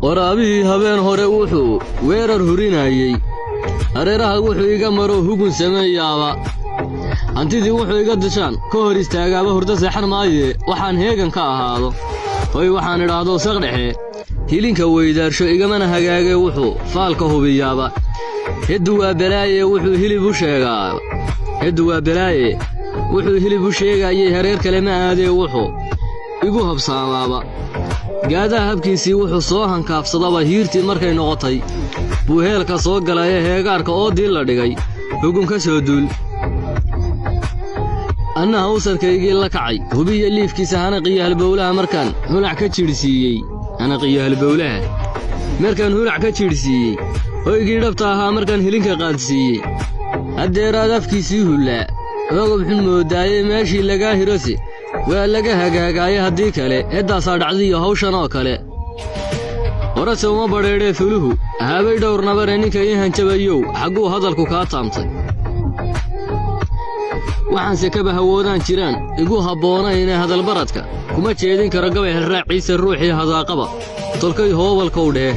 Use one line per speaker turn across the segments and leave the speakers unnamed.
waraabihii habeen hore wuxuu weerar hurinayay hareeraha wuxuu iga maro hugun sameeyaaba hantidii wuxuu iga dishaan ka hor istaagaaba hurdo seexan maaye waxaan heegan ka ahaado hoy waxaan idhaahdo saqdhexe hilinka weydaarsho igamana hagaagay wuxuu faalka hubiyaaba heddu waa balaaye wuxuu hilib u sheegaa heddu waa balaaye wuxuu hilib u sheegayay hareer kale ma aadee wuxuu igu habsaamaaba gaadaha habkiisii wuxuu soo hankaafsadaba hiirtii markay noqotay buu heelka soo galay ee heegaarka oo diil la dhigay hugun ka soo duul annaha usarkaygii la kacay hubiya liifkiisa hanaqiyo halbowlaha markaan hulac ka jidhsiiyey hanaqiyo halbowlaha markaan hulac ka jidhsiiyey hoygii dhabta ahaa markaan hilinka qaadsiiyey haddeeraad afkiisii hullaa hogab xun moodaayey meeshii lagaa hirose waa laga hagaagaaye haddii kale heddaasaa dhacdiyo hawshan oo kale horase uma badheedhee fuluhu haabay dhowr nabare ninka ii hanjabayow xagguu hadalku kaa taamtay waxaanse kaba hawoodaan jiraan igu habboonaynee hadalbaradka kuma jeedin karo gabay halraaciisa ruuxii hadaaqaba tolkay hoobalkow dheh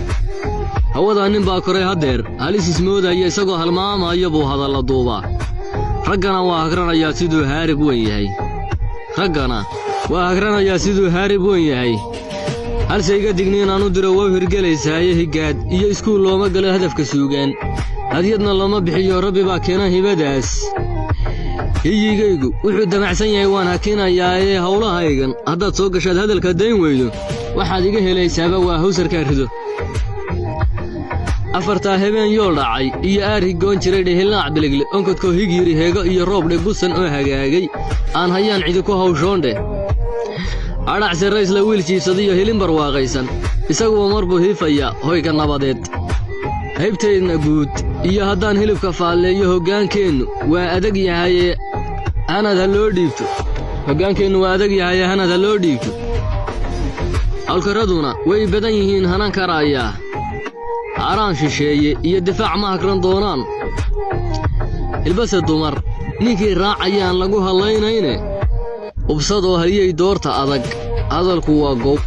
hawadaa nin baa koray haddeer halis ismoodaya isagoo halmaamaya buu hadalla duubaa raggana waa hagranayaa siduu haarib weyn yahay raggana waa hagranayaa siduu haarib weyn yahay halse iga digniin aan u diro waa hirgelaysaaye higaad iyo iskuul looma galo hadafka suugaan hadyadna looma bixiyo rabbi baa keena hibadaas hiyigaygu wuxuu damacsan yahay waan hakinayaa ee hawlahaygan haddaad soo gashaad hadalka dayn weydo waxaad iga helaysaaba waa hawsarkaa rido afartaa habeen yool dhacay iyo aar higoon jiray dhehilnaac biligle onkodkoo hig yidhi heego iyo roob dhe gusan oo hagaagay aan hayaan cidi ku hawshoondheh adhacse raysla wiil jiibsadiyo hilin barwaaqaysan isaguba mar buu hiifayaa hoyga nabadeed haybtaydna guud iyo haddaan hilibka faalleeyo hoggaankeennu waa adag yahayee hanad ha loo dhiibto hoggaankeennu waa adag yahayee hanad ha loo dhiibto hawlkarraduna way badan yihiin hanan karaayaa haaraan shisheeye iyo difaac ma hagran doonaan hilbase dumar ninkii raacayaan lagu hallaynayne ubsadoo hayay doorta adag hadalku waa goob